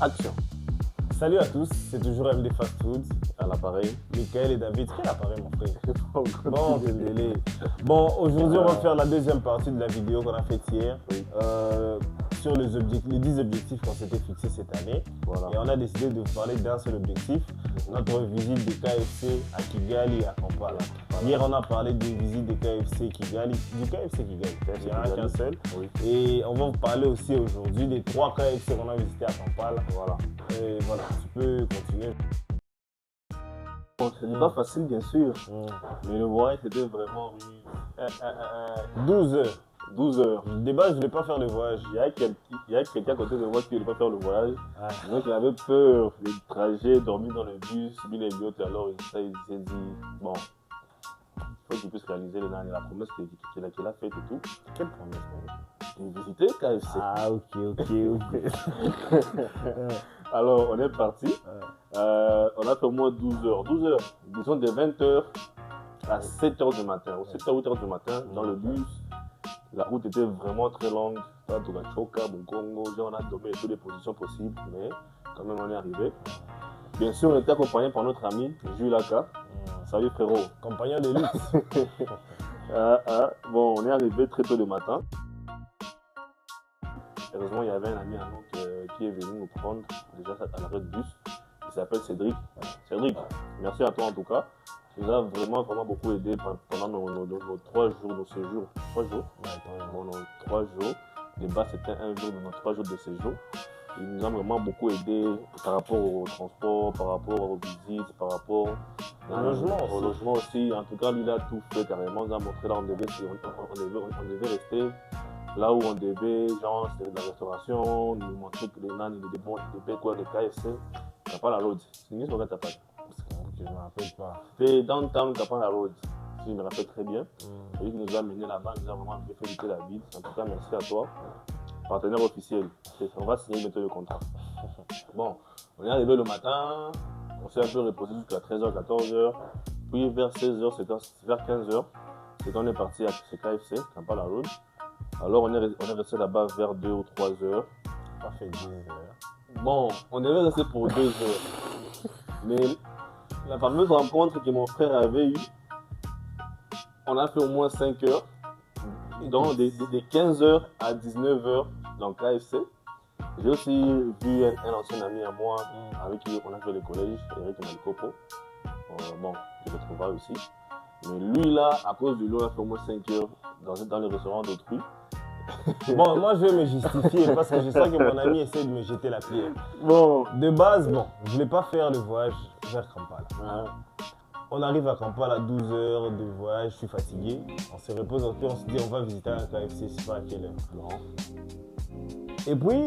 Action. Salut à tous, c'est toujours MD Fast Food. À l'appareil. Michael et David, quel appareil mon frère? Bon, désolé. Bon, aujourd'hui on va faire la deuxième partie de la vidéo qu'on a faite hier. Oui. Sur les 10 objectifs qu'on s'était fixés cette année. Voilà. Et on a décidé de vous parler d'un seul objectif, notre visite des KFC à Kigali et à Kampala. Voilà. Hier on a parlé d'une visite des KFC Kigali, du KFC Kigali, il n'y en a qu'un seul. Oui. Et on va vous parler aussi aujourd'hui des 3 KFC qu'on a visités à Kampala. Voilà. Et voilà, tu peux continuer. Bon, ce n'est pas facile bien sûr, mais le voyage c'était vraiment 12 heures. 12 heures. De base, je ne voulais pas faire le voyage. Il y a quelqu'un à côté de moi qui ne voulait pas faire le voyage. Ah. Donc il avait peur du trajet, dormir dans le bus, subir les biotes. Alors il s'est dit, bon, il faut qu'il puisse réaliser la promesse qu'il a faite et tout. Quelle promesse? De visiter KFC. Ah, ok. Alors on est parti. On a fait au moins 12 heures. 12 heures, disons de 20 heures à 7 heures du matin. Au 7 heures, 8 heures du matin, dans le bus. La route était vraiment très longue. Choka, Mukongo, on a dormi dans toutes les positions possibles, mais quand même on est arrivé. Bien sûr, on était accompagné par notre ami Jules Laka. Salut frérot. Compagnon de luxe. Bon, on est arrivé très tôt le matin. Heureusement, il y avait un ami à nous qui est venu nous prendre déjà à l'arrêt de bus. Il s'appelle Cédric. Cédric, merci à toi en tout cas. Tu nous as vraiment beaucoup aidé pendant nos 3 jours, nos séjours. 3 jours. Bon, nos 3 jours. De base, c'était un jour de nos 3 jours de séjour. Il nous a vraiment beaucoup aidé par rapport au transport, par rapport aux visites, par rapport au logement aussi. En tout cas, lui, il a tout fait carrément. Il nous a montré là où on devait rester. Là où on devait, genre, c'était de la restauration, nous montrer que les nains, des KFC. T'as pas la road. C'est une histoire que t'as pas. Je ne me rappelle pas. C'était downtown Kapana Road, si je me rappelle très bien. C'est lui qui nous a mené là-bas, nous a vraiment fait visiter la ville. En tout cas, merci à toi. Partenaire officiel. On va signer bientôt le contrat. Bon, on est arrivé le matin, on s'est un peu reposé jusqu'à 13h, 14h. Puis vers 16h, vers 15h, c'est quand on est parti à KFC, Kampala Road. Alors on est resté là-bas vers 2 ou 3h. Pas fait 10 heures. Bon, on devait rester pour 2 heures. Mais la fameuse rencontre que mon frère avait eue, on a fait au moins 5 heures. Donc de 15h à 19h dans KFC. J'ai aussi vu un ancien ami à moi avec qui on a fait le collège, Eric Malcopo. Bon, je le trouve aussi. Mais lui là, à cause de lui, on a fait au moins 5 heures dans le restaurant d'autrui. Bon, moi je vais me justifier parce que je sens que mon ami essaie de me jeter la pierre. Bon. De base, bon, je ne voulais pas faire le voyage vers Kampala. On arrive à Kampala à 12 heures de voyage, je suis fatigué. On se repose un peu, on se dit on va visiter un KFC, je sais pas à quelle heure. Non. Et puis,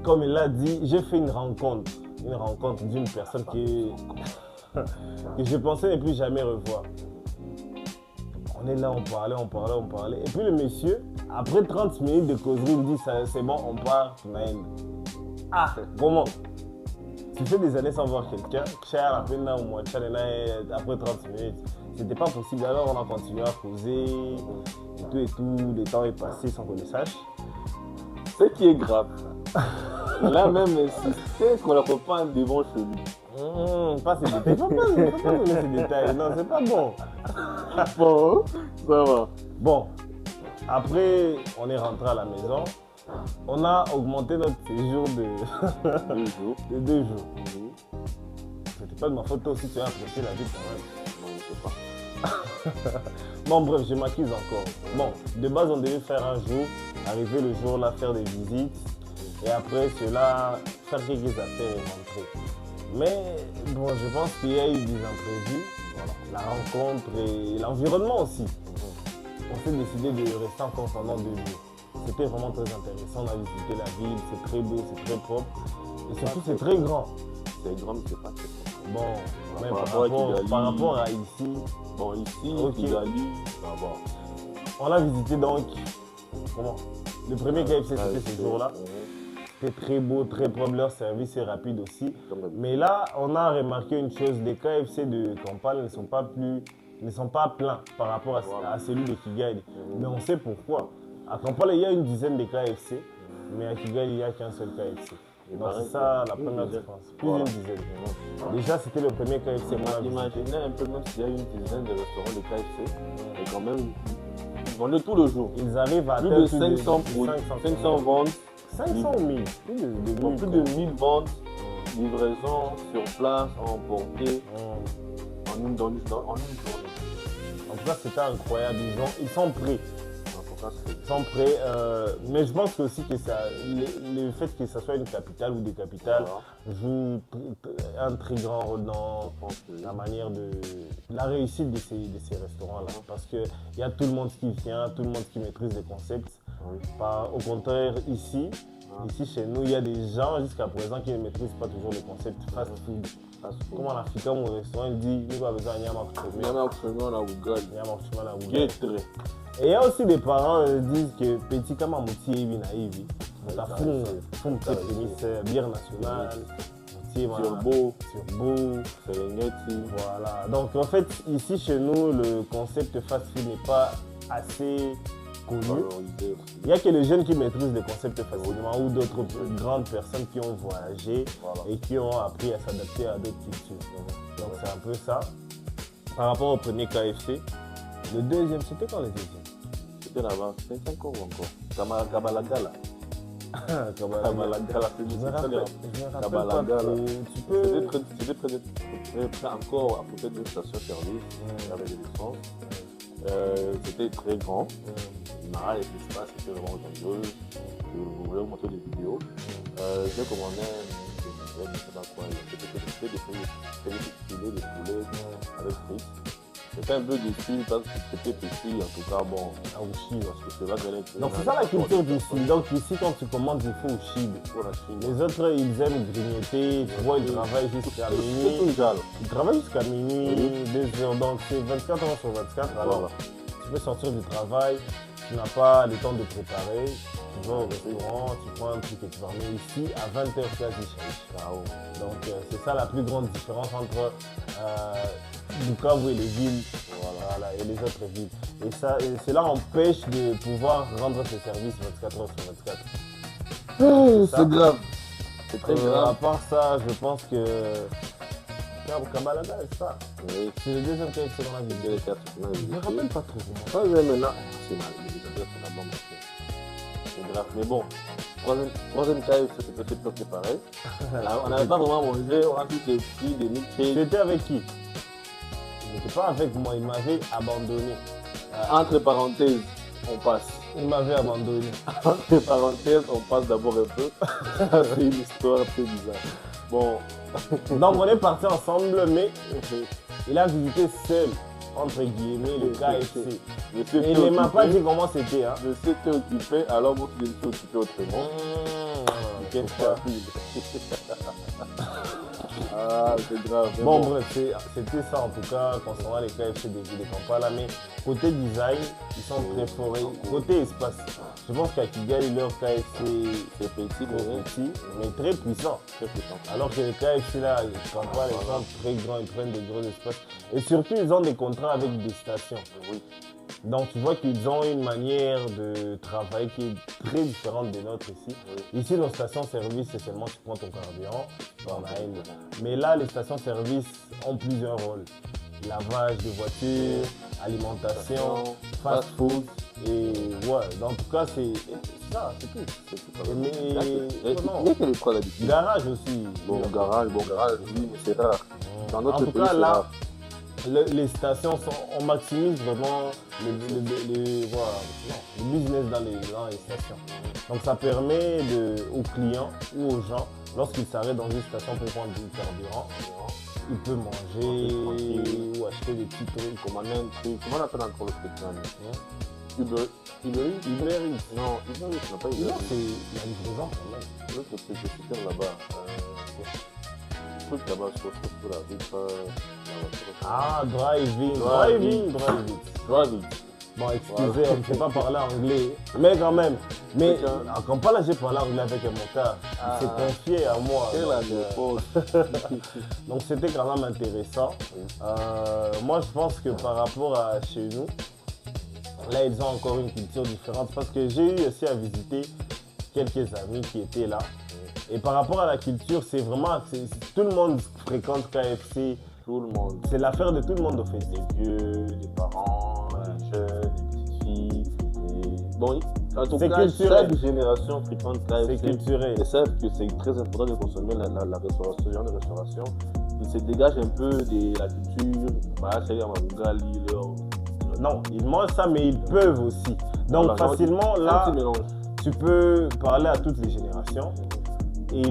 comme il l'a dit, j'ai fait une rencontre d'une personne que je pensais ne plus jamais revoir. On est là, on parlait. Et puis le monsieur, après 30 minutes de causerie, il me dit c'est bon, on part, Naël. Ah, comment? Tu fais des années sans voir quelqu'un, après 30 minutes. C'était pas possible, alors on a continué à causer, et tout, le temps est passé sans qu'on le sache. Ce qui est grave, il a même insisté qu'on le reprend devant chez lui. Pas ces détails, faut pas donner ces détails, non, c'est pas bon. Bon, ça va. Bon, après, on est rentré à la maison. On a augmenté notre séjour de 2 jours. de 2 jours. C'était pas de ma faute aussi, tu as apprécié la vie quand même. Non, je sais pas. Bon, bref, je m'accuse encore. Bon, de base, on devait faire un jour, arriver le jour là, faire des visites. Et après cela, faire quelques affaires et rentrer. Mais bon, je pense qu'il y a eu des imprévus. Voilà. La rencontre et l'environnement aussi. On s'est décidé de rester encore pendant 2 jours. C'était vraiment très intéressant. On a visité la ville, c'est très beau, c'est très propre. Et surtout, c'est très grand. C'est grand, mais c'est pas très grand. Bon, même par rapport à ici. Bon, ici, okay. Kigali, ça va. On a visité donc, comment? Le premier KFC, c'était ce jour-là. C'était très beau, très propre, leur service est rapide aussi. Mais là, on a remarqué une chose, les KFC de Kampala ne sont pas pleins par rapport à celui de Kigali. Mais on sait pourquoi. À Kampala, il y a une dizaine de KFC, mais à Kigali, il n'y a qu'un seul KFC. Donc c'est ça la première différence. Plus d'une dizaine. Déjà, c'était le premier KFC. Imaginez un peu, même s'il y a une dizaine de restaurants de KFC, mais quand même, ils vendaient tout le jour. Ils arrivent à plus de 500 ventes. 500 ou 1000. Plus de 1000 ventes, livraison sur place, emportée, en une journée. En tout cas, c'était incroyable. Ils sont prêts. Ils sont prêts. Mais je pense aussi que le fait que ce soit une capitale ou des capitales joue un très grand rôle dans la manière de la réussite de ces restaurants-là. Parce qu'il y a tout le monde qui vient, tout le monde qui maîtrise les concepts. Au contraire, ici chez nous, il y a des gens jusqu'à présent qui ne maîtrisent pas toujours le concept fast food. Comme en Afrique, mon restaurant, il dit il n'y a pas besoin de et il y a aussi des parents qui disent que petit comme un mouti est naïf. Font une bière nationale, Turbo, Serengeti. Voilà. Donc en fait, ici chez nous, le concept fast food n'est pas assez connu. Il n'y a que les jeunes qui maîtrisent le concept facilement ou d'autres grandes personnes qui ont voyagé et qui ont appris à s'adapter à d'autres cultures. Donc c'est un peu ça. Par rapport au premier KFC, le deuxième, c'était quand le deuxième? C'était là-bas, c'était encore. Kabalagala. Kabalagala, je me rappelle pas trop. C'était près encore à côté d'une station-service, avec des essences. C'était très grand. Mara et l'espace, c'était vraiment grandiose. Je voulais vous montrer des vidéos. J'ai commandé je ne sais pas quoi. C'était des filets de poulet avec frites. J'étais un peu déçu parce que c'était petit, en tout cas, bon, à Ouchi, parce que c'est pas que donc c'est ça la culture d'ici. Donc ici, quand tu commandes, il faut Ouchi. Les autres, ils aiment grignoter, tu vois, ils travaillent jusqu'à minuit. Ils travaillent jusqu'à minuit, 2 heures, donc c'est 24 heures sur 24. Alors, tu peux sortir du travail, tu n'as pas le temps de préparer, tu vas au restaurant, tu prends un truc et tu vas. Mais ici, à 20h, tu as dit donc c'est ça la plus grande différence entre Bukavu et les villes, et les autres villes. Et cela empêche de pouvoir rendre ce service 24 heures sur 24. C'est grave. C'est très grave. À part ça, je pense que Kabalaga, c'est ça. Oui. C'est le deuxième KFC dans la ville. Je ne me rappelle pas trop comment. Troisième maintenant. C'est mal. C'est grave. Mais bon, troisième KFC, c'était peut-être pareil. On n'avait pas vraiment mangé, on a tout pris des milkshakes. C'était avec qui? Il n'était pas avec moi, il m'avait abandonné. Entre parenthèses, on passe. Il m'avait abandonné. Entre parenthèses, on passe d'abord un peu. C'est une histoire très bizarre. Bon. Donc on est partis ensemble, mais il a visité seul, entre guillemets, le KFC. Et il ne m'a pas dit comment c'était. Hein. Je sais que tu es occupé, alors moi je suis occupé autrement. Qu'est-ce que tu as fait? Ah, c'est grave. Bon, bref, c'était ça en tout cas concernant les KFC de Kampala. Mais côté design, ils sont très forts. Côté espace, je pense qu'à Kigali, leur KFC c'est petit, mais très puissant. Alors que les KFC là, Kampala, ils sont très grands, ils prennent de gros espaces. Et surtout, ils ont des contrats avec des stations. Oui. Donc tu vois qu'ils ont une manière de travailler qui est très différente des nôtres ici. Oui. Ici, nos stations-service, c'est seulement tu prends ton carburant, mais là, les stations-service ont plusieurs rôles. Lavage de voitures, alimentation, fast-food. Et ouais, donc, en tout cas, c'est ça, c'est tout. Il y a que les trois d'habitude. Garage aussi. Bon, garage, oui, mais c'est rare. Dans notre en tout cas, là, les stations, on maximise vraiment le business dans les stations. Donc ça permet aux clients ou aux gens, lorsqu'ils s'arrêtent dans une station pour prendre du carburant, ils peuvent manger ou acheter des petits trucs. Commander un truc. Comment on appelle encore le truc? Uber Eats. Non, Uber Eats n'a pas Uber Eats. C'est la livraison quand même. L'autre truc que c'était là-bas. Truc là-bas sur la rue. Ah, drive-in. Bon, excusez, on ne sait pas parler anglais, mais quand même. Mais en Kampala, j'ai parlé anglais avec un motard. Il s'est confié à moi. Donc c'était quand même intéressant. Moi, je pense que par rapport à chez nous, là, ils ont encore une culture différente parce que j'ai eu aussi à visiter quelques amis qui étaient là. Et par rapport à la culture, c'est vraiment, tout le monde fréquente KFC. Tout le monde. C'est l'affaire de tout le monde, au fait. Les vieux, les parents, les jeunes, les petites filles. Bon, en tout cas, chaque génération fréquente KFC. C'est culturel. Ils savent que c'est très important de consommer la restauration, ce genre de restauration. Ils se dégagent un peu de la culture. Non, ils mangent ça, mais ils peuvent aussi. Donc voilà, facilement, là, tu peux parler à toutes les générations. Et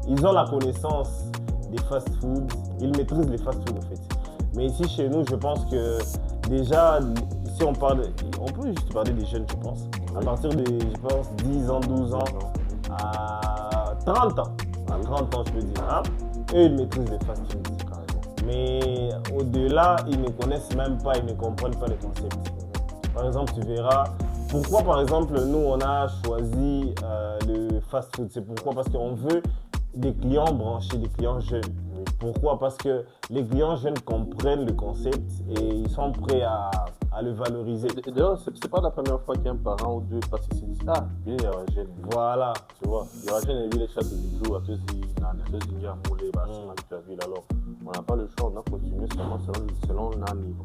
ils ont la connaissance des fast-foods. Ils maîtrisent les fast-foods, en fait. Mais ici, chez nous, je pense que déjà, si on peut juste parler des jeunes, je pense. À partir de, je pense, 10 ans, 12 ans, à 30 ans. À 30 ans, je peux dire. Hein? Eux, ils maîtrisent les fast-foods. Mais au-delà, ils ne connaissent même pas, ils ne comprennent pas les concepts. Par exemple, tu verras, pourquoi par exemple, nous, on a choisi le fast-food. C'est pourquoi? Parce qu'on veut des clients branchés, des clients jeunes. Pourquoi? Parce que les clients jeunes comprennent le concept et ils sont prêts à le valoriser. Et d'ailleurs, c'est pas la première fois qu'un parent ou deux passe ici dit ah, bien, il y a un jeune. Voilà. Tu vois, il y a un jeune et les chats de jour, à tous les alors, on n'a pas le choix, on a continué seulement selon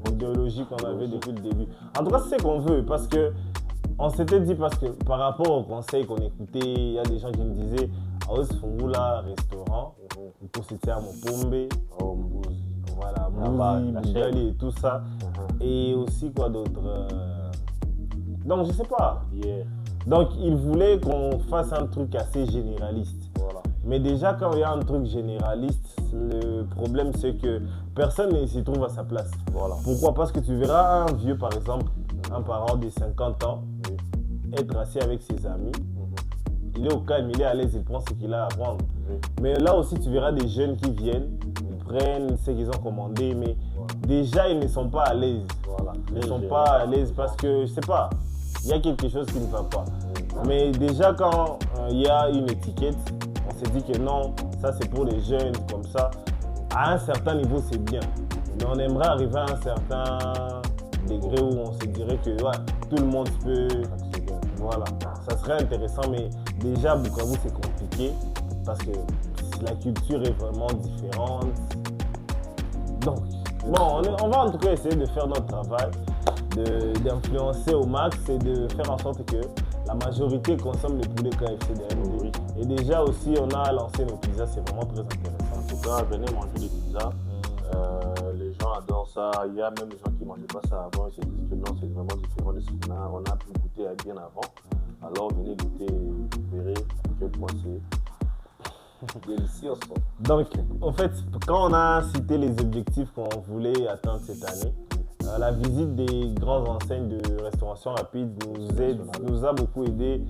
l'idéologie qu'on avait depuis le début. En tout cas, c'est ce qu'on veut parce que on s'était dit, parce que par rapport au conseil qu'on écoutait, il y a des gens qui me disaient Aos Fungula restaurant, pour c'était à Mopombe, voilà, Mouzi, Bougali et tout ça. Et aussi quoi d'autre donc je sais pas. Donc il voulait qu'on fasse un truc assez généraliste. Voilà. Mais déjà quand il y a un truc généraliste, le problème c'est que personne ne s'y trouve à sa place. Voilà. Pourquoi? Parce que tu verras un vieux par exemple, un parent de 50 ans, être assis avec ses amis. Il est au calme, il est à l'aise, il prend ce qu'il a à prendre. Mais là aussi tu verras des jeunes qui viennent, ils prennent ce qu'ils ont commandé, mais déjà ils ne sont pas à l'aise. Voilà. Ils ne sont pas à l'aise parce que, je sais pas, il y a quelque chose qui ne va pas. Mais déjà quand il y a une étiquette, on se dit que non, ça c'est pour les jeunes, comme ça. À un certain niveau c'est bien. Mais on aimerait arriver à un certain degré où on se dirait que ouais, tout le monde peut. Voilà, ça serait intéressant, mais déjà Bukavu c'est compliqué parce que la culture est vraiment différente. Donc, bon, on va en tout cas essayer de faire notre travail, d'influencer au max et de faire en sorte que la majorité consomme le poulet KFC derrière nous. Et déjà aussi, on a lancé nos pizzas, c'est vraiment très intéressant. En tout cas, venez manger des pizzas. Les gens adorent ça. Il y a même des gens qui ne mangeaient pas ça avant et se disent que non, c'est vraiment différent de ce qu'on a pu goûter bien avant. Alors venez goûter, vous verrez à quel point c'est délicieux. Donc, en fait, quand on a cité les objectifs qu'on voulait atteindre cette année, la visite des grandes enseignes de restauration rapide nous a beaucoup aidé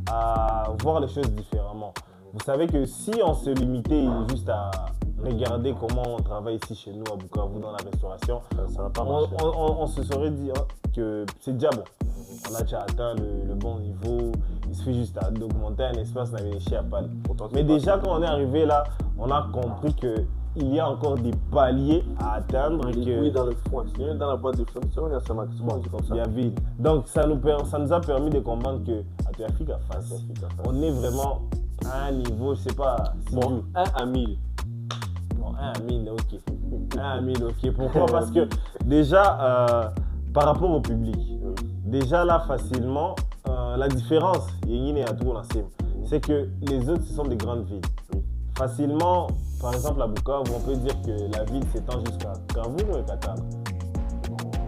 à voir les choses différemment. Vous savez que si on se limitait juste à regarder comment on travaille ici chez nous à Bukavu dans la restauration, ça va pas marcher. On se serait dit que c'est déjà bon. On a déjà atteint le bon niveau. Il suffit juste d'augmenter un espace dans les à Paris. Mais déjà quand on est arrivé là, on a compris que il y a encore des paliers à atteindre. Oui, dans le foin. Si on est dans la boîte de foin, c'est on est à maximum comme ça. Il y a vide. Donc ça nous a permis de comprendre que à Africa face, on est vraiment à un niveau, je sais pas. Bon, 1 à 1000. Bon, 1 à 1000, ok. 1 à 1000, ok. Pourquoi? Parce que déjà, par rapport au public, déjà là facilement, la différence, c'est que les autres, ce sont des grandes villes. Facilement, par exemple à Bukavu, on peut dire que la ville s'étend jusqu'à Kavumu et Katanga.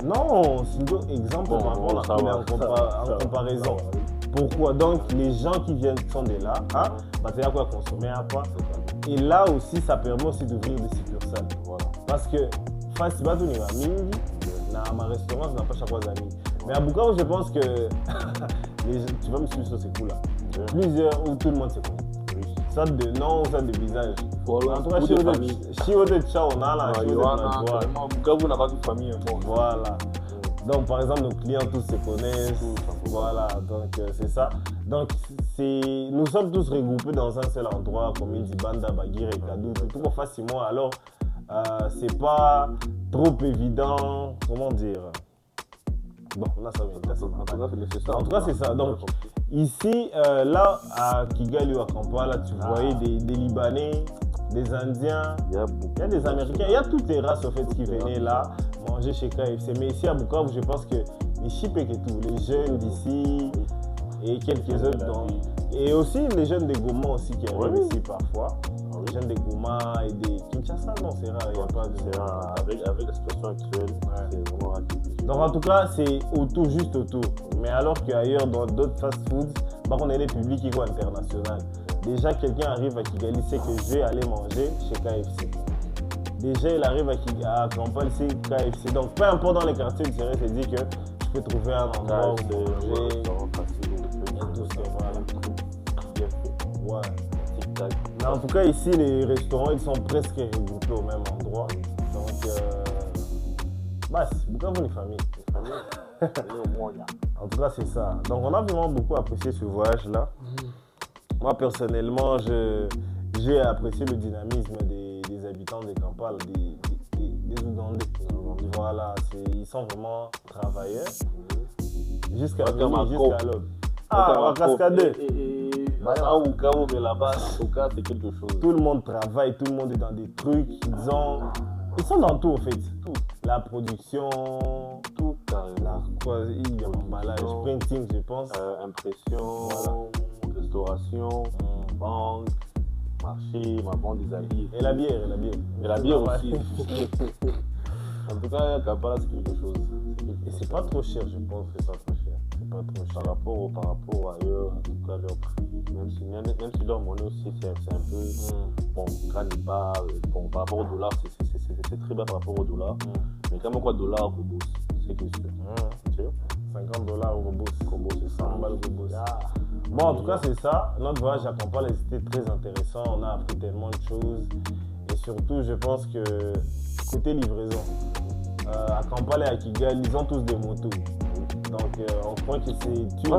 Non, c'est un exemple par rapport en comparaison. Pourquoi? Donc les gens qui viennent sont de là, il y a quoi consommer à quoi. Et là aussi, ça permet aussi d'ouvrir des succursales. Voilà. Parce que Fastibatu ni ma mingi, ma restaurant n'a pas chaque fois d'amis. Mais à Bukavu, je pense que tu vas me suivre sur ces coups-là. Plusieurs où tout le monde se connaît. Ça de nom, ça de visage. Voilà. En tout cas, si on est ciao, on a là, Bukavu n'a pas de famille. Voilà. Donc, par exemple, nos clients tous se connaissent. Voilà, donc c'est ça. Donc, nous sommes tous regroupés dans un seul endroit, comme il dit Banda, Baguire et Kadou, tout facilement. Alors, c'est pas trop évident, comment dire. Bon, là, ça va être En tout cas, c'est nécessaire. En tout cas, c'est ça. Donc, Ici, là, à Kigali ou à Kampala, tu voyais des Libanais, des Indiens, Il y a il y a des Américains, il y a toutes les races au fait qui venaient là manger chez KFC. Mais ici à Bukavu, je pense que les Chipek et tout, les jeunes d'ici et quelques autres. Et aussi les jeunes des Goma aussi qui arrivent ici parfois. Les jeunes des Goma et des Kinshasa, non, c'est rare, il n'y a pas de. C'est rare. Avec la situation actuelle, c'est vraiment rare. Donc en tout cas, c'est autour, juste autour. Mais alors qu'ailleurs, dans d'autres fast-foods, par contre, on est des publics qui sont internationaux. Déjà, quelqu'un arrive à Kigali, sait que je vais aller manger chez KFC. Déjà, il arrive à Kampala, c'est KFC. Donc, peu importe dans les quartiers, tu se dit que tu peux trouver un endroit où manger. Ouais. Mais en tout cas, ici, les restaurants, ils sont presque regroupés au même endroit. Donc, c'est Bukavu les familles. En tout cas, c'est ça. Donc, on a vraiment beaucoup apprécié ce voyage-là. Moi, personnellement, j'ai apprécié le dynamisme des habitants de Kampala, des Ougandais. Voilà, ils sont vraiment travailleurs. Jusqu'à l'aube. Ah, on va cascader. Mais là-bas, en tout cas, c'est quelque chose. Tout le monde travaille, tout le monde est dans des trucs. Ils sont dans tout, en fait. Tout. La production, Tout carrément. il y a l'emballage, printing, je pense. Impression, restauration, banque, marché, ma vente des habits. Et la bière. Et la bière aussi. En tout cas, Kampala, c'est quelque chose. Et c'est pas trop cher, je pense. C'est pas trop cher. Par rapport à ailleurs, en tout cas, leur prix. Même si leur monnaie aussi, c'est un peu. Bon, pas, bon, par rapport au dollar, c'est très bas par rapport au dollar. Mais quand même, quoi, dollar, Robos, c'est quelque chose. $50 au Robos. C'est ça. 100 balles au Robos. Bon, en tout cas, c'est ça. Notre voyage à Kampala était très intéressant. On a appris tellement de choses. Et surtout, je pense que côté livraison, à Kampala et à Kigali, ils ont tous des motos. Donc, on croit que c'est une idée.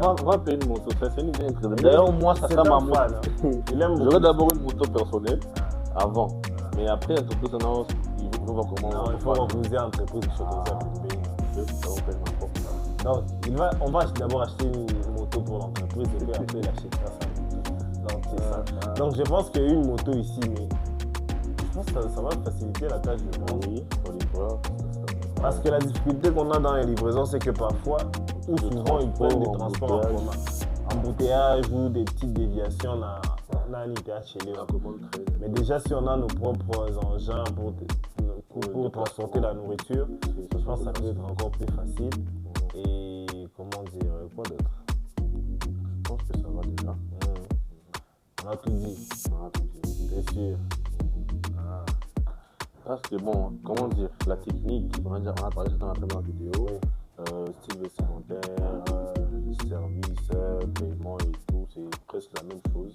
On va payer une moto, c'est une idée incroyable. D'ailleurs, moi, ça sera ma moto. J'aurais d'abord une moto personnelle avant. Mais après, l'entreprise, il faut voir comment. Non, il faut reposer l'entreprise de Chocosa pour le pays. Donc, on va d'abord acheter une moto pour l'entreprise et puis après, il achètera sa moto. Donc, c'est ça. Donc, je pense qu'il y a une moto ici, mais je pense que ça va faciliter la tâche de vendre. Oui, pour les livreurs. Parce que la difficulté qu'on a dans les livraisons, c'est que parfois, ou souvent, ils prennent des transports en commun. Embouteillage ou des petites déviations, on a un ITH chez eux. Mais déjà, si on a nos propres engins pour transporter la nourriture, je pense que ça peut être encore plus facile. Et comment dire, quoi d'autre? Je pense que ça va déjà. On a tout dit. T'es sûr? Parce que bon, comment dire, la technique, on a parlé ça dans la première vidéo, style vestimentaire, service, paiement et tout, c'est presque la même chose.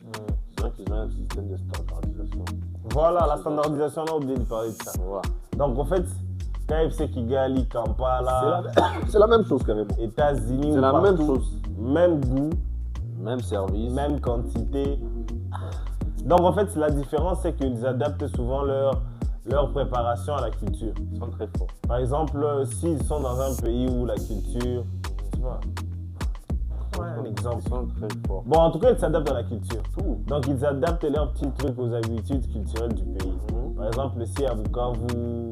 C'est vrai qu'ils ont un système de standardisation. Voilà, la standardisation, on a oublié de parler de ça. Voilà. Donc en fait, KFC Kigali, Kampala, c'est la même chose carrément. États-Unis, c'est la partout, même chose. Même goût, même service, même quantité. Donc en fait, la différence, c'est qu'ils adaptent souvent leur préparation à la culture. Ils sont très forts. Par exemple, s'ils sont dans un pays où la culture, tu vois, un exemple. Ils sont très forts. Bon, en tout cas, ils s'adaptent à la culture. Donc, ils adaptent leurs petits trucs aux habitudes culturelles du pays. Par exemple, si à Bukavu,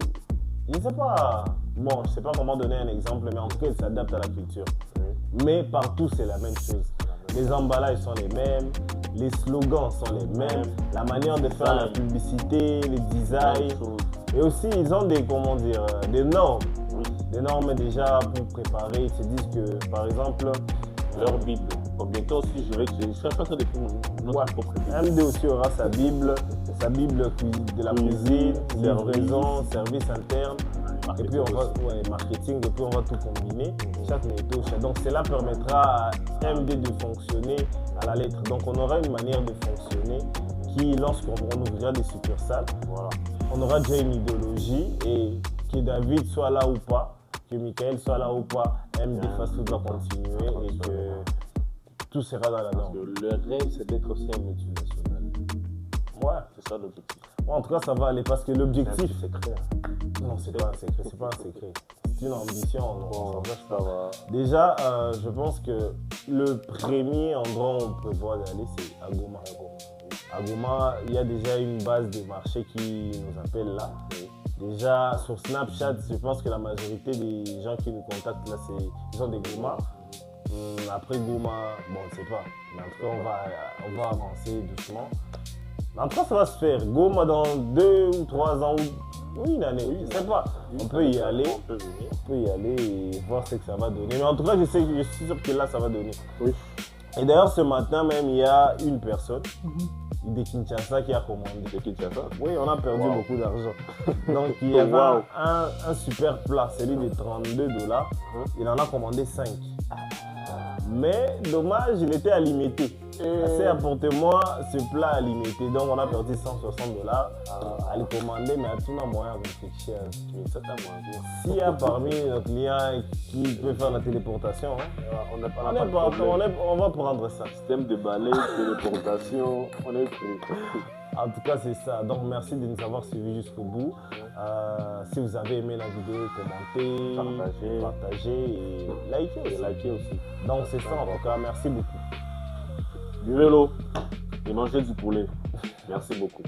je ne sais pas, bon, je ne sais pas comment donner un exemple, mais en tout cas, ils s'adaptent à la culture. Mais partout, c'est la même chose. Les emballages sont les mêmes, les slogans sont les mêmes, la manière de faire la publicité, les designs. Et aussi, ils ont des normes. Des normes déjà pour préparer. Ils se disent que, par exemple, leur Bible. Comme bientôt aussi, je cherche pas ça depuis notre propre Bible. MD aussi aura sa Bible de la cuisine, livraison, service interne. Et puis on va, marketing, et puis on va tout combiner, chaque méthode. Donc cela permettra à MD de fonctionner à la lettre. Donc on aura une manière de fonctionner qui, lorsqu'on ouvrira des succursales, on aura déjà une idéologie et que David soit là ou pas, que Michael soit là ou pas, MD Fast Food va continuer et que tout sera dans la norme. Le rêve, c'est d'être aussi un multinational. Ouais. C'est ça l'objectif. En tout cas, ça va aller parce que l'objectif. C'est secret. Non, c'est pas un secret, c'est pas un secret. c'est une ambition. Donc on Bon, s'empêche ça pas. va. Déjà, je pense que le premier endroit où on prévoit d'aller, c'est à Goma. À Goma, il y a déjà une base de marché qui nous appelle là. Déjà, sur Snapchat, je pense que la majorité des gens qui nous contactent là, ils sont des Goma. Après Goma, bon, on ne sait pas. Mais en tout cas, on va avancer doucement. Mais en tout cas, ça va se faire. Goma dans 2 ou 3 ans, ou une année, je ne sais pas. On peut y aller. On peut y aller et voir ce que ça va donner. Mais en tout cas, je suis sûr que là, ça va donner. Oui. Et d'ailleurs, ce matin même, il y a une personne de Kinshasa qui a commandé. C'est Kinshasa. Oui, on a perdu Wow. beaucoup d'argent. Donc, il y avait Wow. un super plat, celui de $32. Il en a commandé 5. Mais dommage, il était à limité. Assez apporte-moi ce plat à limité. Donc, on a perdu $160 à le commander, mais à tout le moyen avec quelque chose. Ça t'a moins. S'il y a parmi nos clients qui peut faire la téléportation, hein, On n'a pas on, de est partout, problème. on va prendre ça. Système de balai, téléportation, on est prêt. En tout cas, c'est ça. Donc, merci de nous avoir suivis jusqu'au bout. Si vous avez aimé la vidéo, commentez, partagez et likez aussi. Et likez aussi. Donc, c'est ça en tout cas. Merci beaucoup. Du vélo et mangez du poulet. Merci beaucoup.